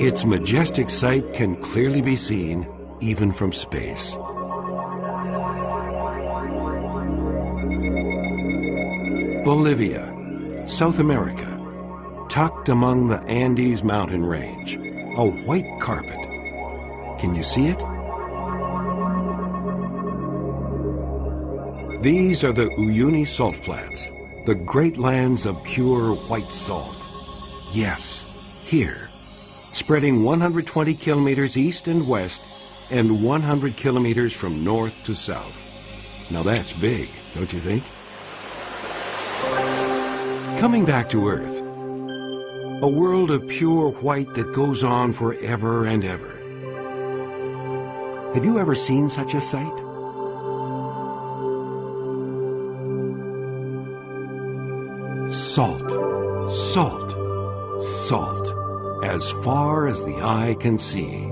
Its majestic sight can clearly be seen even from space. Bolivia, South America, tucked among the Andes mountain range, a white carpet. Can you see it? These are the Uyuni Salt Flats, the great lands of pure white salt. Yes, here, spreading 120 kilometers east and west and 100 kilometers from north to south. Now that's big, don't you think? Coming back to Earth, a world of pure white that goes on forever and ever. Have you ever seen such a sight? Salt, salt, salt, as far as the eye can see.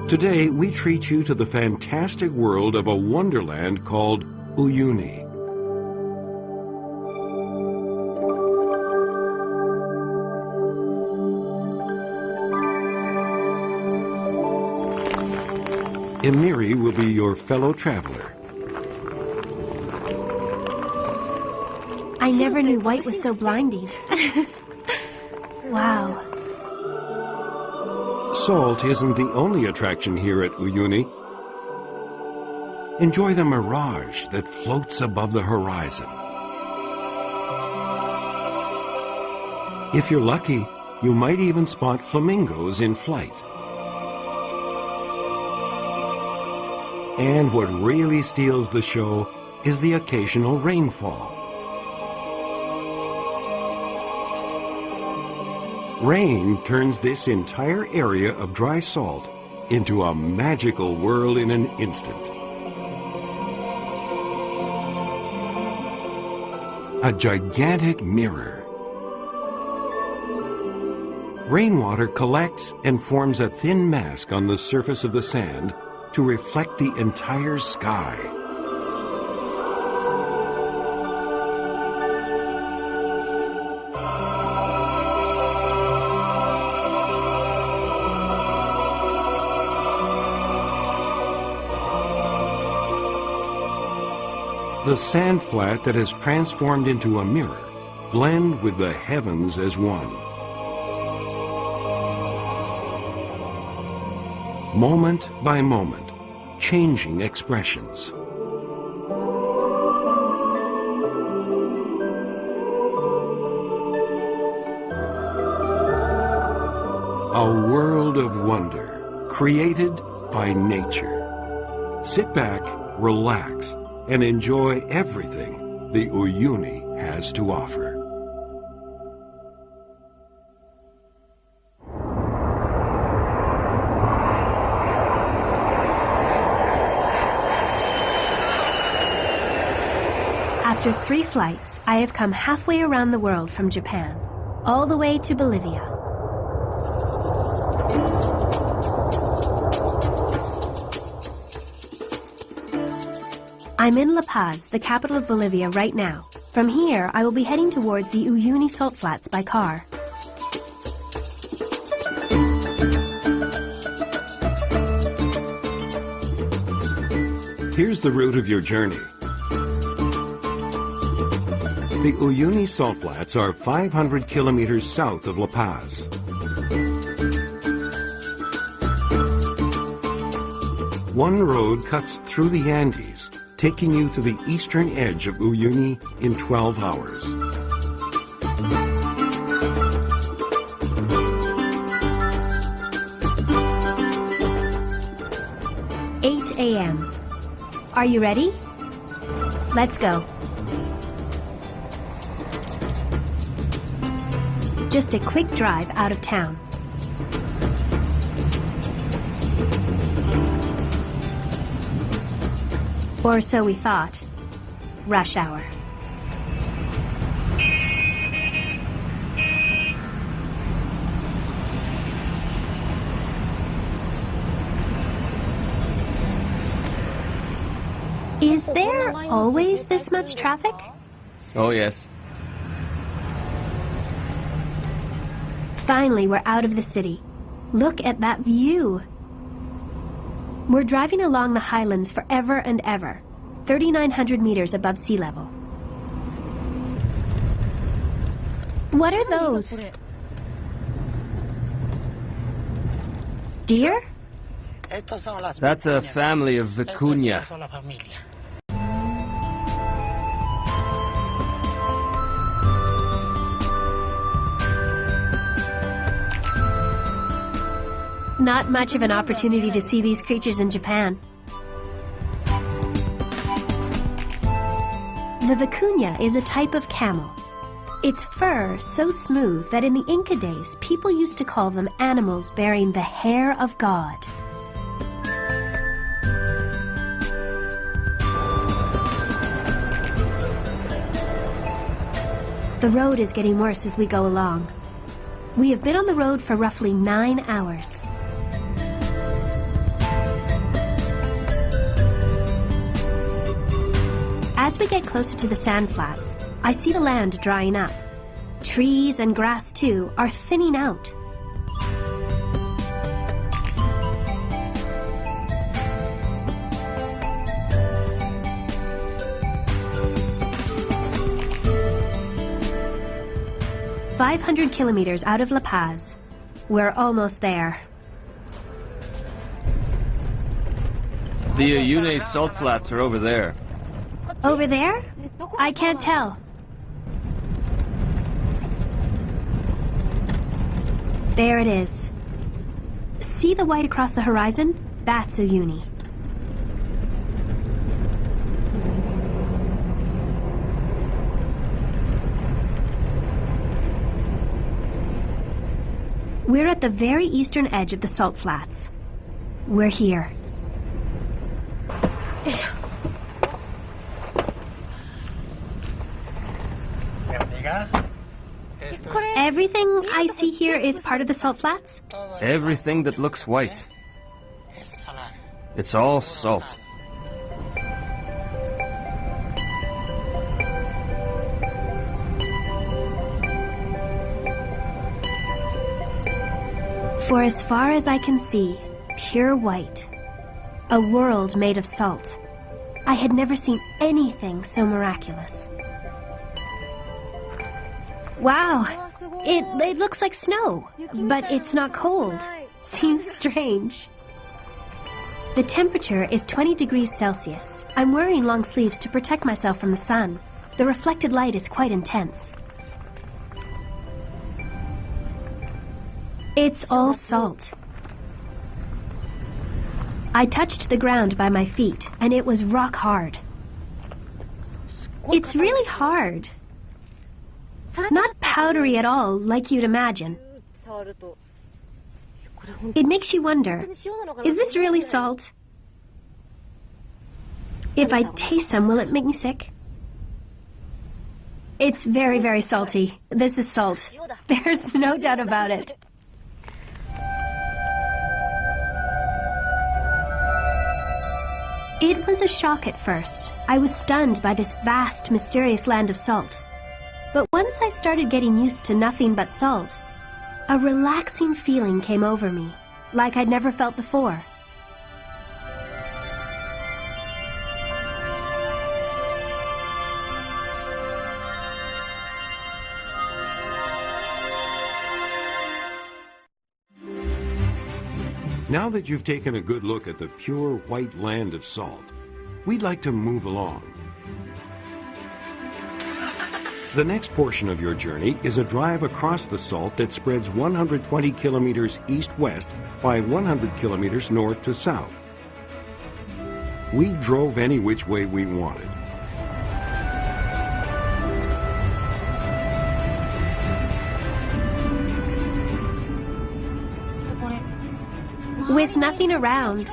Today, we treat you to the fantastic world of a wonderland called Uyuni. Emiri will be your fellow traveler. I never knew white was so blinding. Wow. Salt isn't the only attraction here at Uyuni. Enjoy the mirage that floats above the horizon. If you're lucky, you might even spot flamingos in flight. And what really steals the show is the occasional rainfall. Rain turns this entire area of dry salt into a magical world in an instant. A gigantic mirror. Rainwater collects and forms a thin mask on the surface of the sand to reflect the entire sky. The sand flat that has transformed into a mirror blend with the heavens as one. Moment by moment, changing expressions. A world of wonder created by nature. Sit back, relax, and enjoy everything the Uyuni has to offer. After 3 flights, I have come halfway around the world from Japan, all the way to Bolivia. I'm in La Paz, the capital of Bolivia, right now. From here, I will be heading towards the Uyuni Salt Flats by car. Here's the route of your journey. The Uyuni Salt Flats are 500 kilometers south of La Paz. One road cuts through the Andes, taking you to the eastern edge of Uyuni in 12 hours. A.m. Are you ready? Let's go. Just a quick drive out of town. Or so we thought. Rush hour. Is there always this much traffic? Oh, yes. Finally, we're out of the city. Look at that view. We're driving along the highlands forever and ever, 3,900 meters above sea level. What are those? Deer? That's a family of vicuña. Not much of an opportunity to see these creatures in Japan. The vicuña is a type of camel. Its fur so smooth that in the Inca days, people used to call them animals bearing the hair of God. The road is getting worse as we go along. We have been on the road for roughly 9 hours. As we get closer to the sand flats, I see the land drying up. Trees and grass, too, are thinning out. "500 kilometers out of La Paz. We're almost there." The Uyuni Salt Flats are over there. Over there? I can't tell. There it is. See the white across the horizon? That's Uyuni. We're at the very eastern edge of the salt flats. We're here. Everything I see here is part of the salt flats? Everything that looks white. It's all salt. For as far as I can see, pure white. A world made of salt. I had never seen anything so miraculous. Wow! It looks like snow, but it's not cold. Seems strange. The temperature is 20 degrees Celsius. I'm wearing long sleeves to protect myself from the sun. The reflected light is quite intense. It's all salt. I touched the ground by my feet, and it was rock hard. It's really hard. Not powdery at all, like you'd imagine. It makes you wonder, is this really salt? If I taste some, will it make me sick? It's very, very salty. This is salt. There's no doubt about it. It was a shock at first. I was stunned by this vast, mysterious land of salt. But once I started getting used to nothing but salt, a relaxing feeling came over me, like I'd never felt before. Now that you've taken a good look at the pure white land of salt, we'd like to move along. The next portion of your journey is a drive across the salt that spreads 120 kilometers east-west by 100 kilometers north to south. We drove any which way we wanted. With nothing around,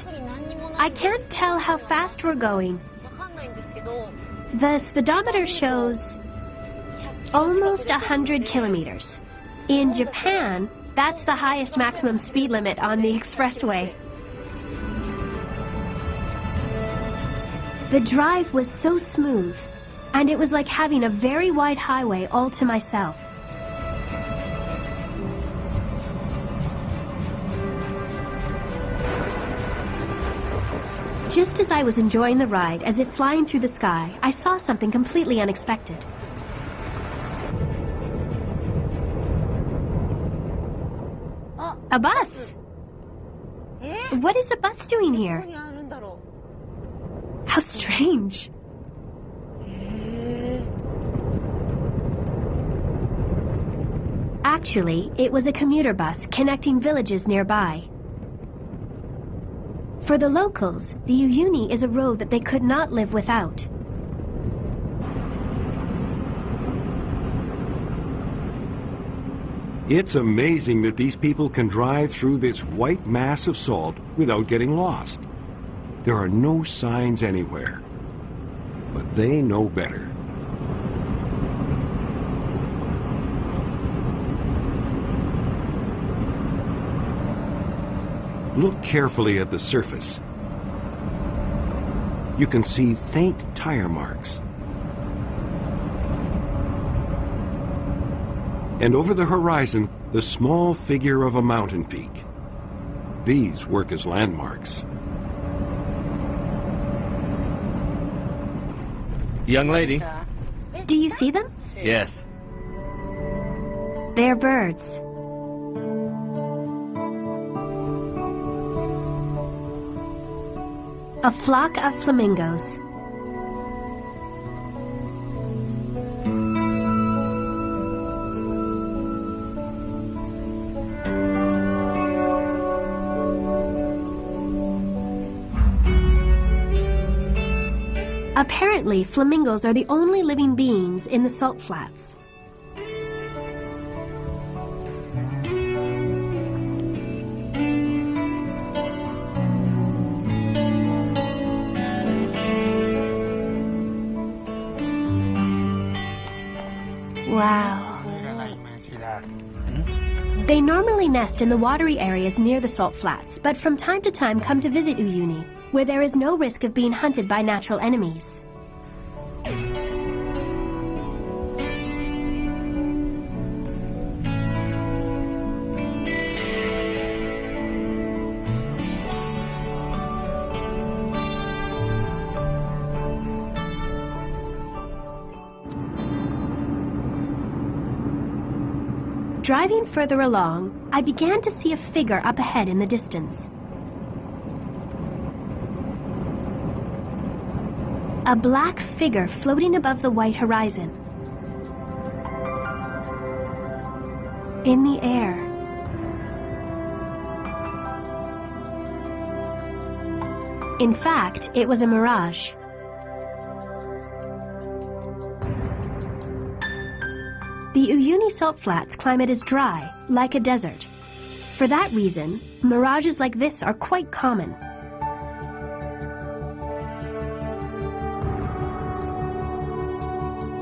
I can't tell how fast we're going. The speedometer shows almost 100 kilometers. In Japan, that's the highest maximum speed limit on the expressway. The drive was so smooth, and it was like having a very wide highway all to myself. Just as I was enjoying the ride, as if flying through the sky, I saw something completely unexpected. A bus! What is a bus doing here? How strange. Actually, it was a commuter bus connecting villages nearby. For the locals, the Uyuni is a road that they could not live without. It's amazing that these people can drive through this white mass of salt without getting lost. There are no signs anywhere, but they know better. Look carefully at the surface. You can see faint tire marks. And over the horizon, the small figure of a mountain peak. These work as landmarks. Young lady? Do you see them? Yes. They're birds. A flock of flamingos. Apparently, flamingos are the only living beings in the salt flats. Wow. They normally nest in the watery areas near the salt flats, but from time to time come to visit Uyuni, where there is no risk of being hunted by natural enemies. Driving further along, I began to see a figure up ahead in the distance. A black figure floating above the white horizon. In the air. In fact, it was a mirage. The Uyuni Salt Flats climate is dry, like a desert. For that reason, mirages like this are quite common.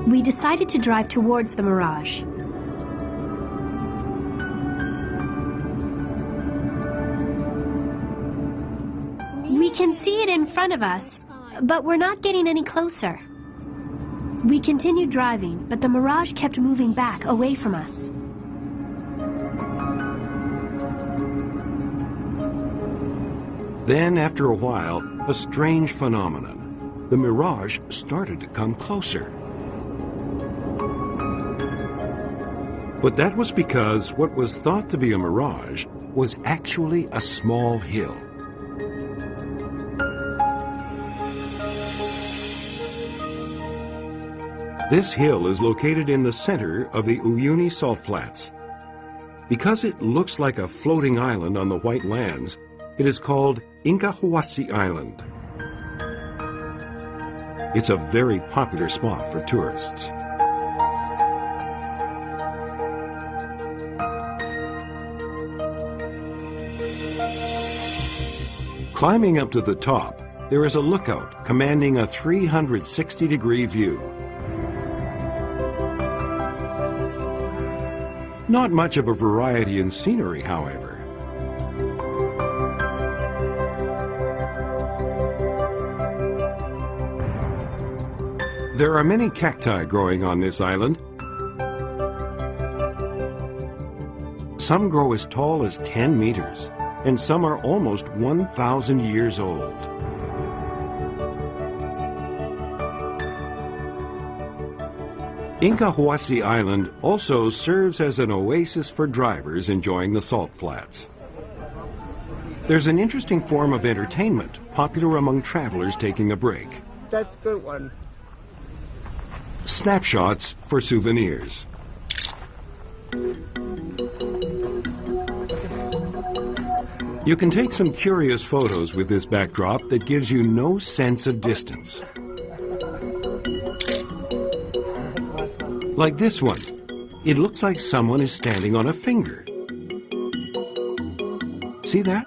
We decided to drive towards the mirage. We can see it in front of us, but we're not getting any closer. We continued driving, but the mirage kept moving back away from us. Then, after a while, a strange phenomenon. The mirage started to come closer. But that was because what was thought to be a mirage was actually a small hill. This hill is located in the center of the Uyuni Salt Flats. Because it looks like a floating island on the white lands, it is called Inkahawasi Island. It's a very popular spot for tourists. Climbing up to the top, there is a lookout commanding a 360-degree view. Not much of a variety in scenery, however. There are many cacti growing on this island. Some grow as tall as 10 meters, and some are almost 1,000 years old. Incahuasi Island also serves as an oasis for drivers enjoying the salt flats. There's an interesting form of entertainment popular among travelers taking a break. That's a good one. Snapshots for souvenirs. You can take some curious photos with this backdrop that gives you no sense of distance. Like this one. It looks like someone is standing on a finger. See that?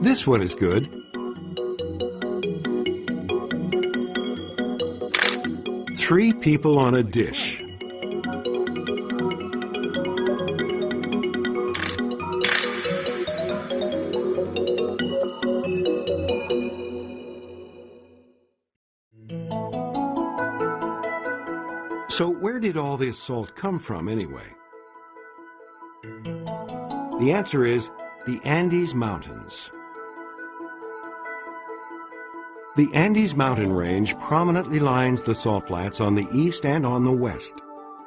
This one is good. Three people on a dish. So where did all this salt come from anyway? The answer is the Andes Mountains. The Andes mountain range prominently lines the salt flats on the east and on the west.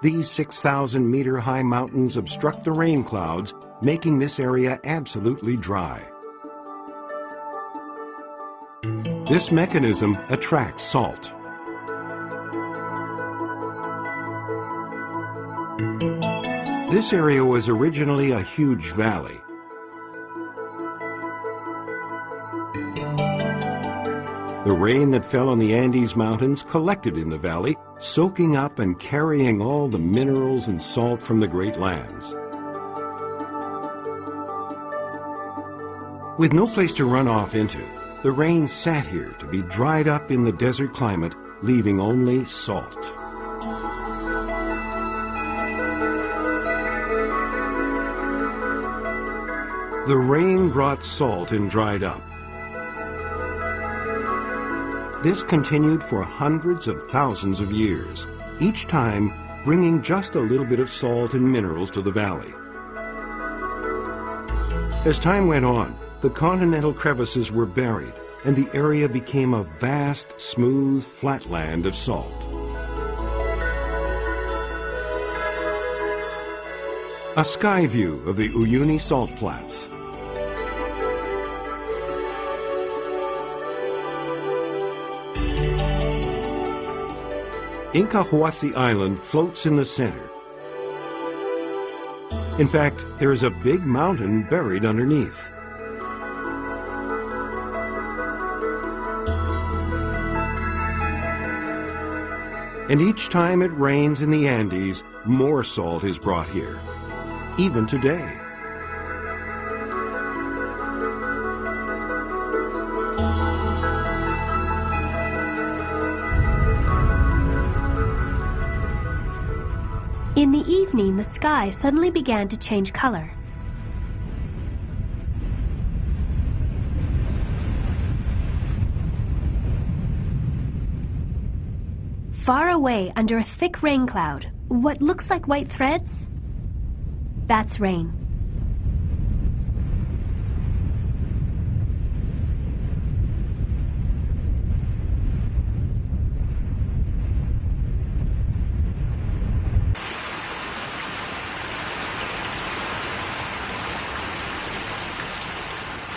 These 6,000-meter high mountains obstruct the rain clouds, making this area absolutely dry. This mechanism attracts salt. This area was originally a huge valley. The rain that fell on the Andes Mountains collected in the valley, soaking up and carrying all the minerals and salt from the Great Lands. With no place to run off into, the rain sat here to be dried up in the desert climate, leaving only salt. The rain brought salt and dried up. This continued for hundreds of thousands of years, each time bringing just a little bit of salt and minerals to the valley. As time went on, the continental crevices were buried, and the area became a vast, smooth, flatland of salt. A sky view of the Uyuni Salt Flats. Incahuasi Island floats in the center. In fact, there is a big mountain buried underneath. And each time it rains in the Andes, more salt is brought here, even today. In the evening, the sky suddenly began to change color. Far away, under a thick rain cloud, what looks like white threads? That's rain.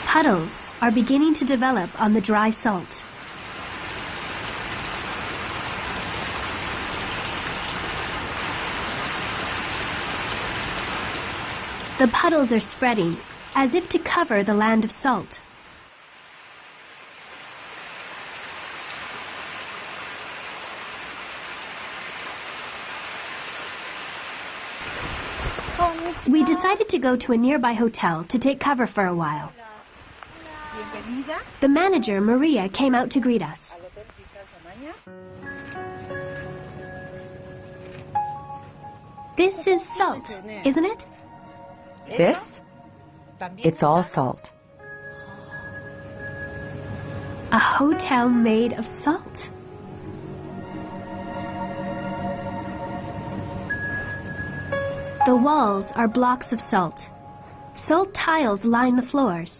Puddles are beginning to develop on the dry salt. The puddles are spreading, as if to cover the land of salt. We decided to go to a nearby hotel to take cover for a while. The manager, Maria, came out to greet us. This is salt, isn't it? This? It's all salt. A hotel made of salt. The walls are blocks of salt. Salt tiles line the floors.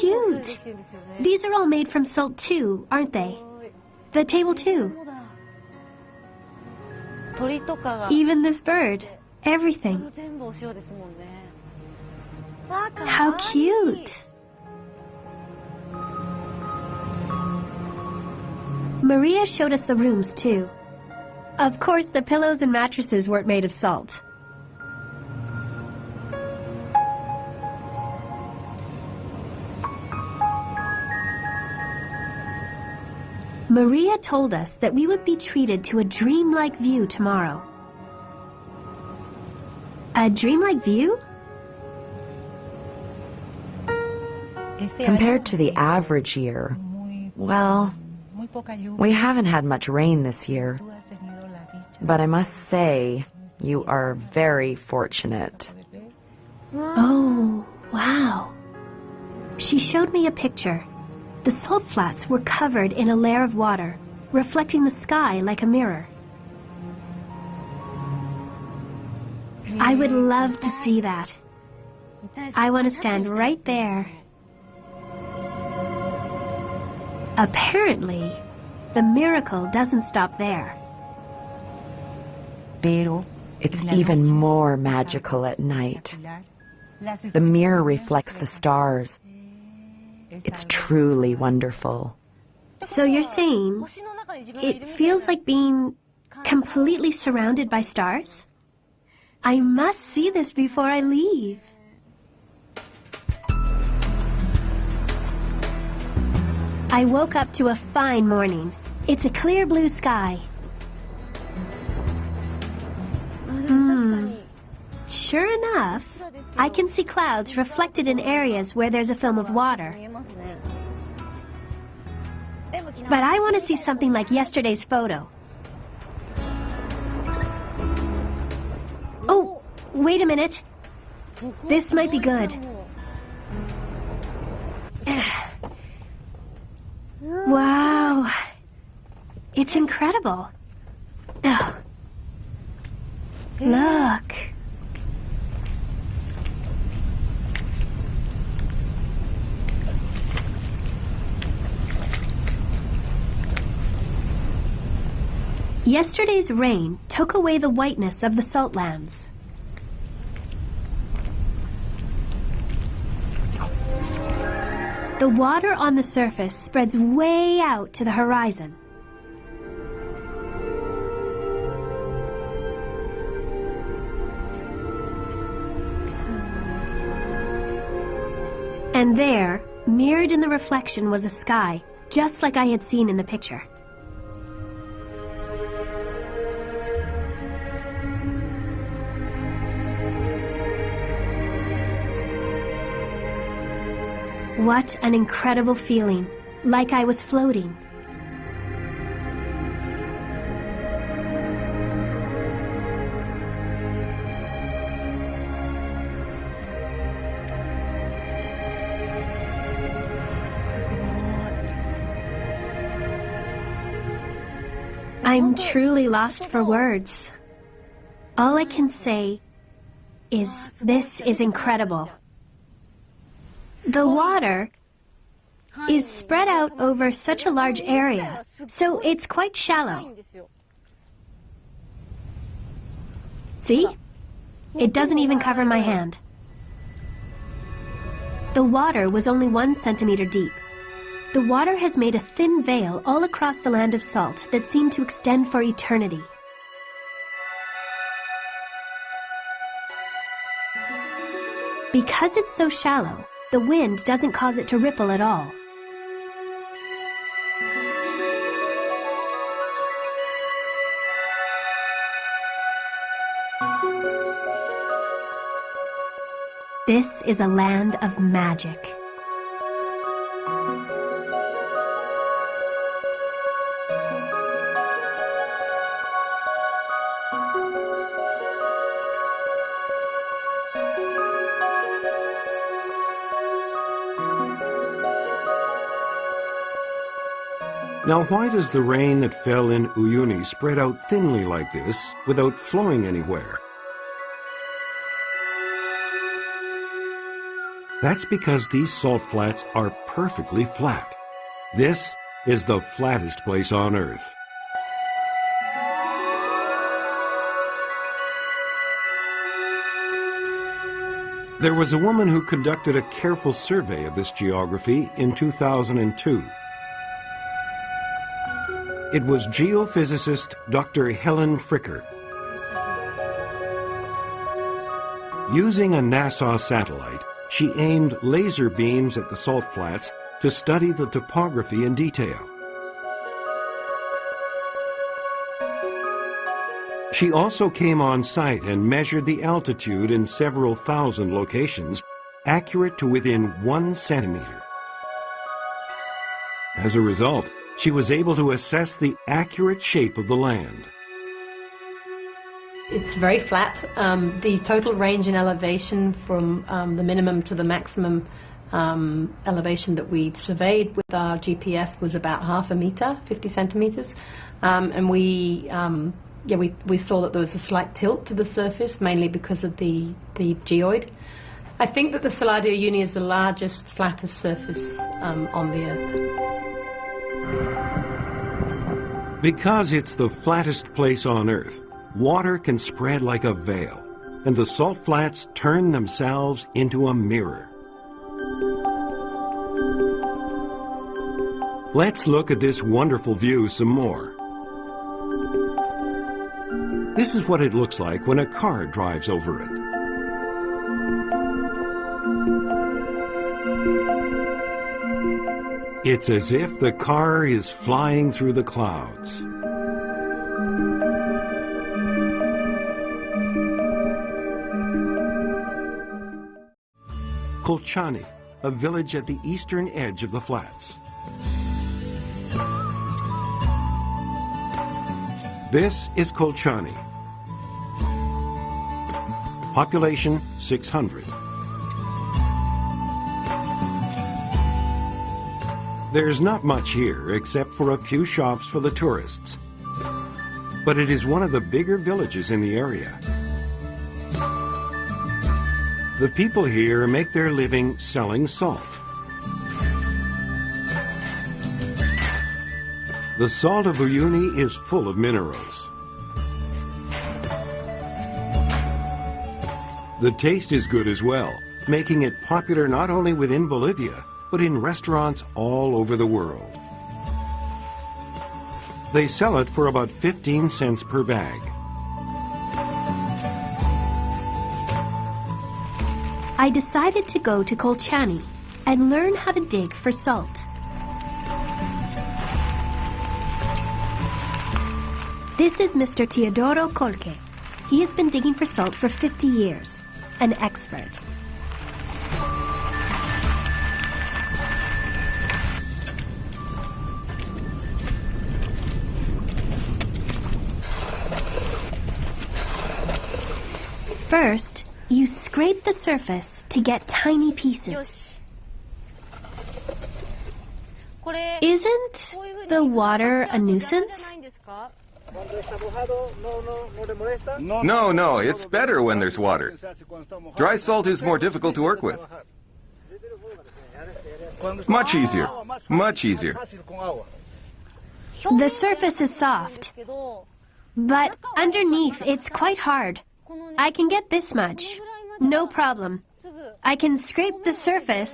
cute! These are all made from salt too, aren't they? The table too. Even this bird. Everything. How cute! Maria showed us the rooms too. Of course, the pillows and mattresses weren't made of salt. Maria told us that we would be treated to a dreamlike view tomorrow. A dreamlike view? Compared to the average year, well, we haven't had much rain this year. But I must say, you are very fortunate. Oh, wow. She showed me a picture. The salt flats were covered in a layer of water, reflecting the sky like a mirror. I would love to see that. I want to stand right there. Apparently, the miracle doesn't stop there. It's even more magical at night. The mirror reflects the stars. It's truly wonderful. So you're saying it feels like being completely surrounded by stars? I must see this before I leave. I woke up to a fine morning. It's a clear blue sky. Sure enough, I can see clouds reflected in areas where there's a film of water. But I want to see something like yesterday's photo. Oh, wait a minute. This might be good. Wow. It's incredible. Oh. Look. Yesterday's rain took away the whiteness of the salt lands. The water on the surface spreads way out to the horizon. And there, mirrored in the reflection, was a sky, just like I had seen in the picture. What an incredible feeling, like I was floating. I'm truly lost for words. All I can say is this is incredible. The water is spread out over such a large area, so it's quite shallow. See? It doesn't even cover my hand. The water was only 1 centimeter deep. The water has made a thin veil all across the land of salt that seemed to extend for eternity. Because it's so shallow, the wind doesn't cause it to ripple at all. This is a land of magic. Now, why does the rain that fell in Uyuni spread out thinly like this without flowing anywhere? That's because these salt flats are perfectly flat. This is the flattest place on Earth. There was a woman who conducted a careful survey of this geography in 2002. It was geophysicist Dr. Helen Fricker. Using a NASA satellite, she aimed laser beams at the salt flats to study the topography in detail. She also came on site and measured the altitude in several thousand locations, accurate to within 1 centimeter. As a result, she was able to assess the accurate shape of the land. It's very flat. The total range in elevation from the minimum to the maximum elevation that we surveyed with our GPS was about half a meter, 50 centimeters. And we saw that there was a slight tilt to the surface, mainly because of the geoid. I think that the Salar De Uyuni is the largest, flattest surface on the Earth. Because it's the flattest place on Earth, water can spread like a veil, and the salt flats turn themselves into a mirror. Let's look at this wonderful view some more. This is what it looks like when a car drives over it. It's as if the car is flying through the clouds. Kolchani, a village at the eastern edge of the flats. This is Kolchani. Population 600. There's not much here except for a few shops for the tourists. But it is one of the bigger villages in the area. The people here make their living selling salt. The salt of Uyuni is full of minerals. The taste is good as well, making it popular not only within Bolivia, but in restaurants all over the world. They sell it for about 15 cents per bag. I decided to go to Kolchani and learn how to dig for salt. This is Mr. Teodoro Colque. He has been digging for salt for 50 years, an expert. First, you scrape the surface to get tiny pieces. Isn't the water a nuisance? No, it's better when there's water. Dry salt is more difficult to work with. Much easier. The surface is soft, but underneath it's quite hard. I can get this much, no problem. I can scrape the surface,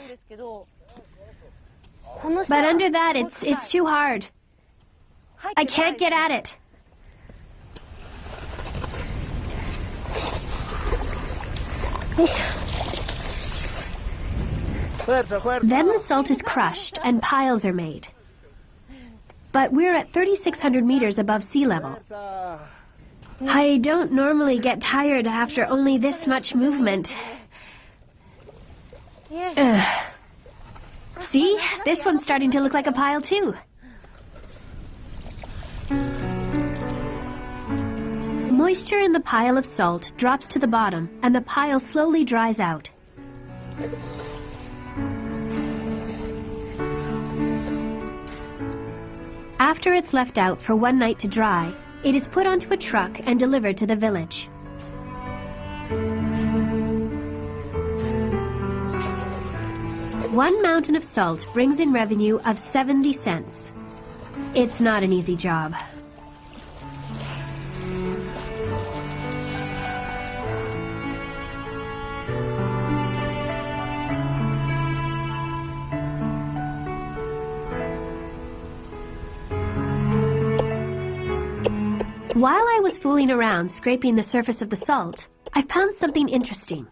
but under that it's too hard. I can't get at it. Then the salt is crushed and piles are made. But we're at 3,600 meters above sea level. I don't normally get tired after only this much movement. See? This one's starting to look like a pile too. Moisture in the pile of salt drops to the bottom and the pile slowly dries out. After it's left out for one night to dry, it is put onto a truck and delivered to the village. One mountain of salt brings in revenue of 70 cents. It's not an easy job. While I was fooling around scraping the surface of the salt, I found something interesting.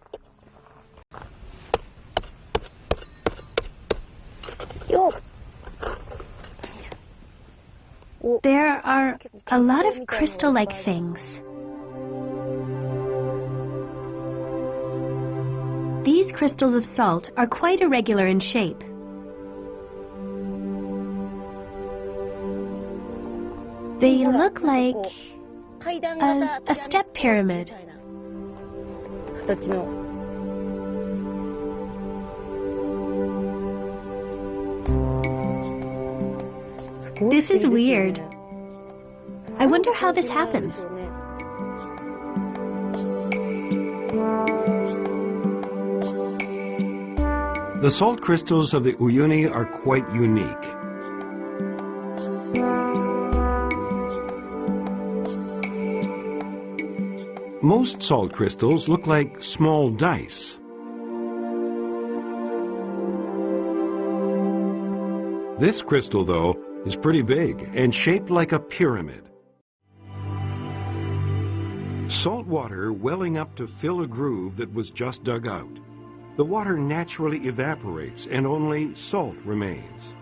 There are a lot of crystal-like things. These crystals of salt are quite irregular in shape. They look like a step pyramid. This is weird. I wonder how this happens. The salt crystals of the Uyuni are quite unique. Most salt crystals look like small dice. This crystal, though, is pretty big and shaped like a pyramid. Salt water welling up to fill a groove that was just dug out. The water naturally evaporates and only salt remains.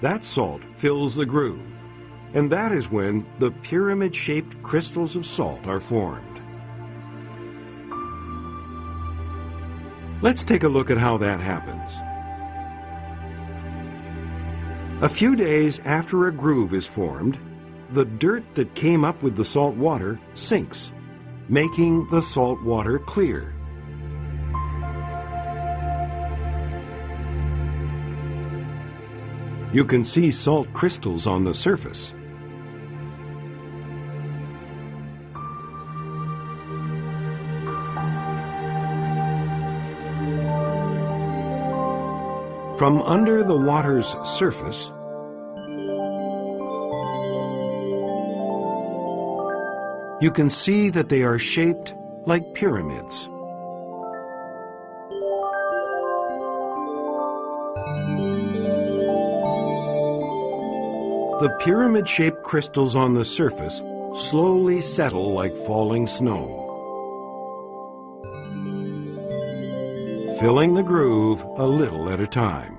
That salt fills the groove, and that is when the pyramid-shaped crystals of salt are formed. Let's take a look at how that happens. A few days after a groove is formed, the dirt that came up with the salt water sinks, making the salt water clear. You can see salt crystals on the surface. From under the water's surface, you can see that they are shaped like pyramids. The pyramid-shaped crystals on the surface slowly settle like falling snow, filling the groove a little at a time.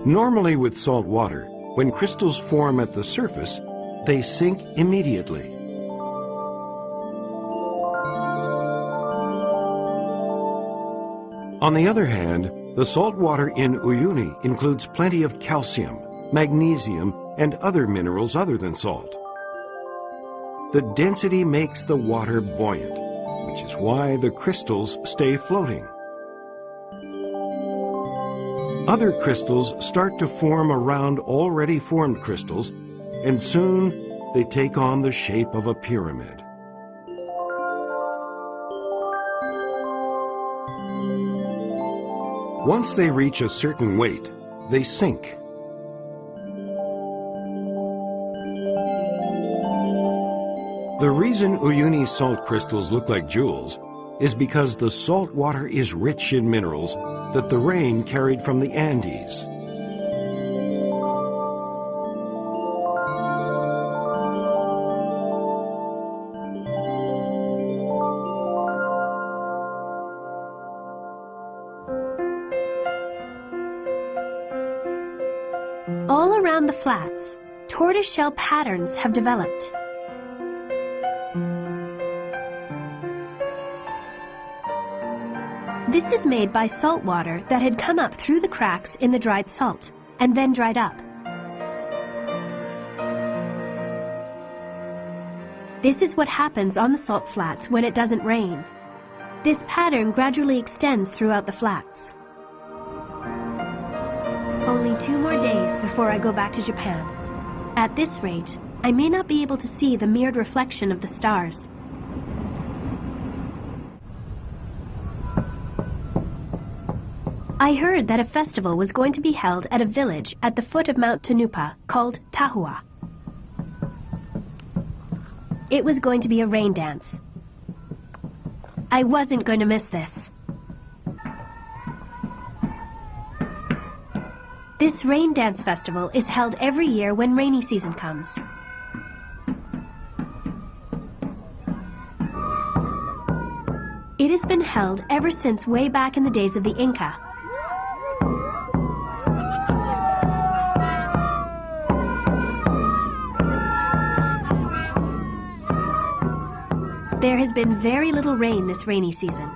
Normally with salt water, when crystals form at the surface, they sink immediately. On the other hand, the salt water in Uyuni includes plenty of calcium, magnesium, and other minerals other than salt. The density makes the water buoyant, which is why the crystals stay floating. Other crystals start to form around already formed crystals, and soon they take on the shape of a pyramid. Once they reach a certain weight, they sink. The reason Uyuni salt crystals look like jewels is because the salt water is rich in minerals that the rain carried from the Andes. All around the flats, tortoiseshell patterns have developed. This is made by salt water that had come up through the cracks in the dried salt and then dried up. This is what happens on the salt flats when it doesn't rain. This pattern gradually extends throughout the flats. Only 2 more days before I go back to Japan. At this rate, I may not be able to see the mirrored reflection of the stars. I heard that a festival was going to be held at a village at the foot of Mount Thunupa called Tahua. It was going to be a rain dance. I wasn't going to miss this. This rain dance festival is held every year when rainy season comes. It has been held ever since way back in the days of the Inca. There has been very little rain this rainy season.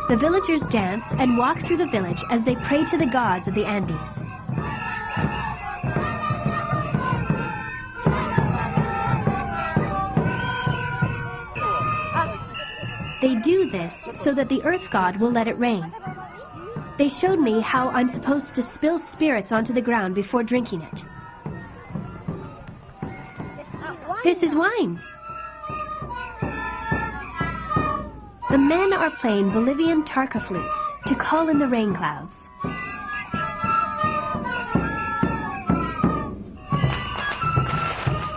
The villagers dance and walk through the village as they pray to the gods of the Andes. They do this so that the earth god will let it rain. They showed me how I'm supposed to spill spirits onto the ground before drinking it. This is wine. The men are playing Bolivian tarka flutes to call in the rain clouds.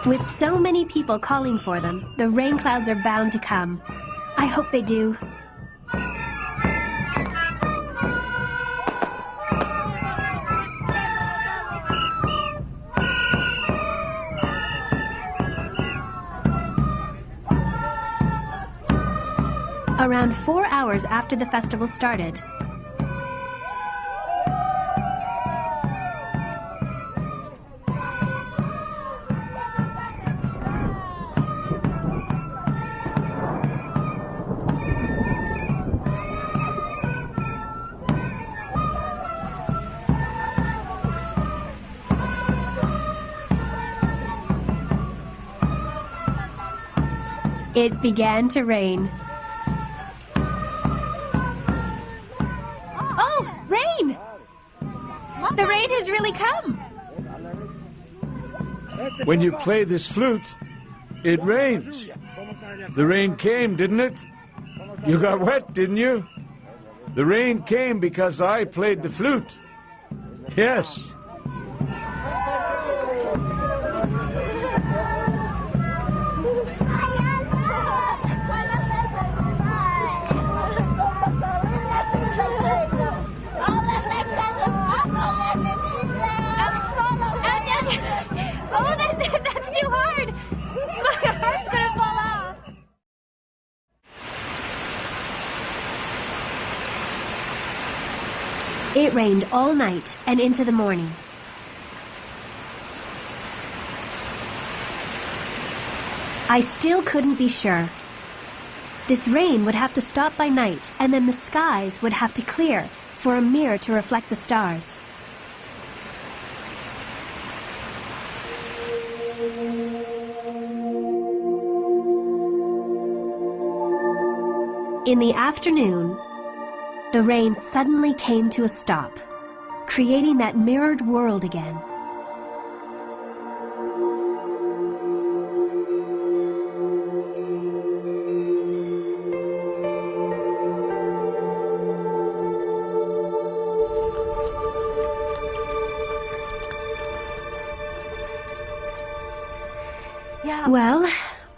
With so many people calling for them, the rain clouds are bound to come. I hope they do. Around 4 hours after the festival started, it began to rain. The rain has really come. When you play this flute, it rains. The rain came, didn't it? You got wet, didn't you? The rain came because I played the flute. Yes. Oh, that's too hard! My heart's gonna fall off! It rained all night and into the morning. I still couldn't be sure. This rain would have to stop by night, and then the skies would have to clear for a mirror to reflect the stars. In the afternoon, the rain suddenly came to a stop, creating that mirrored world again. Well,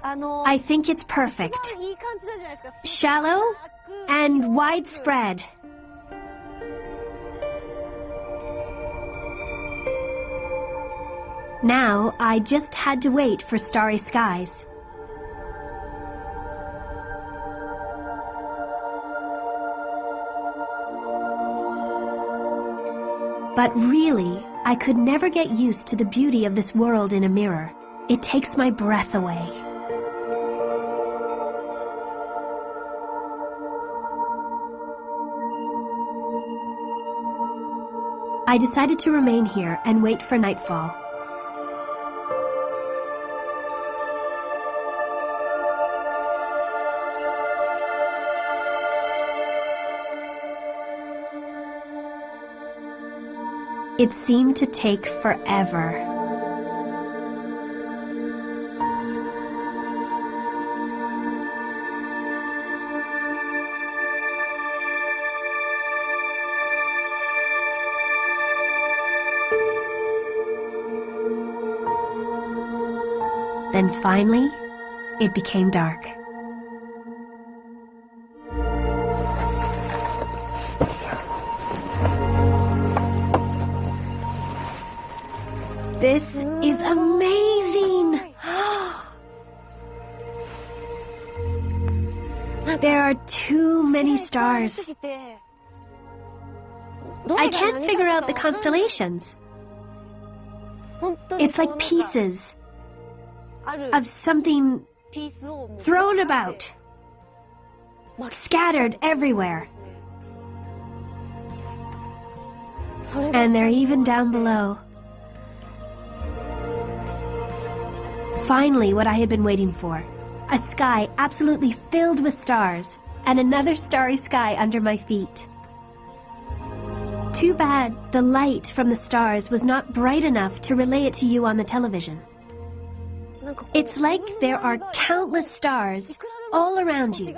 I think it's perfect. Shallow and widespread. Now, I just had to wait for starry skies. But really, I could never get used to the beauty of this world in a mirror. It takes my breath away. I decided to remain here and wait for nightfall. It seemed to take forever. Then finally, it became dark. This is amazing! There are too many stars. I can't figure out the constellations. It's like pieces of something thrown about, scattered everywhere. And they're even down below. Finally, what I had been waiting for. A sky absolutely filled with stars, and another starry sky under my feet. Too bad the light from the stars was not bright enough to relay it to you on the television. It's like there are countless stars all around you.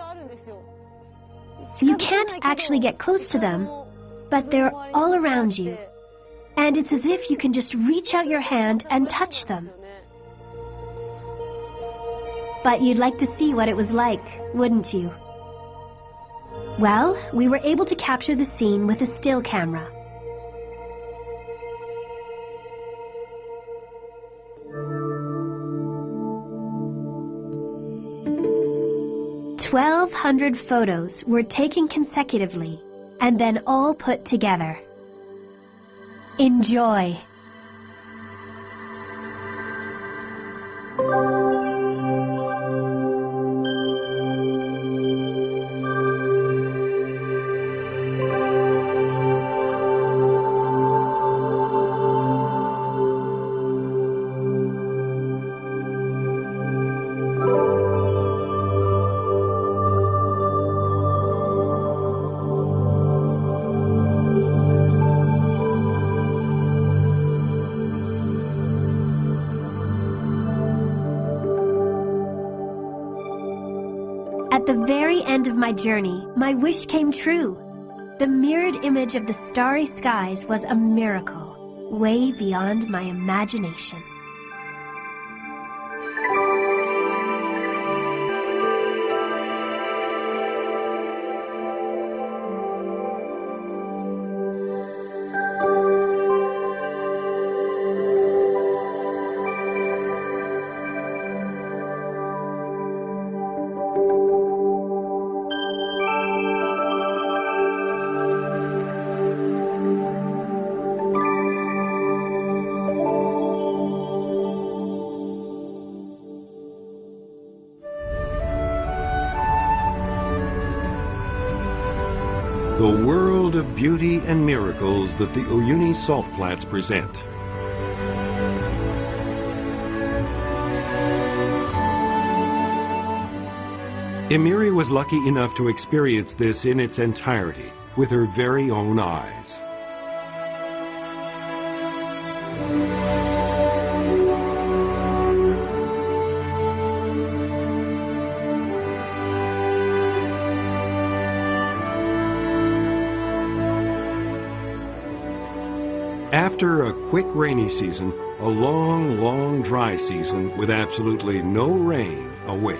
You can't actually get close to them, but they're all around you. And it's as if you can just reach out your hand and touch them. But you'd like to see what it was like, wouldn't you? Well, we were able to capture the scene with a still camera. "1,200 photos were taken consecutively and then all put together. Enjoy! At the very end of my journey, my wish came true. The mirrored image of the starry skies was a miracle, way beyond my imagination. The world of beauty and miracles that the Uyuni Salt Flats present. Emiri was lucky enough to experience this in its entirety with her very own eyes. After a quick rainy season, a long, long dry season with absolutely no rain awaits.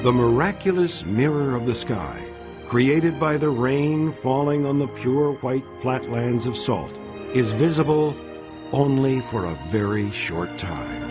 The miraculous mirror of the sky, created by the rain falling on the pure white flatlands of salt, is visible only for a very short time.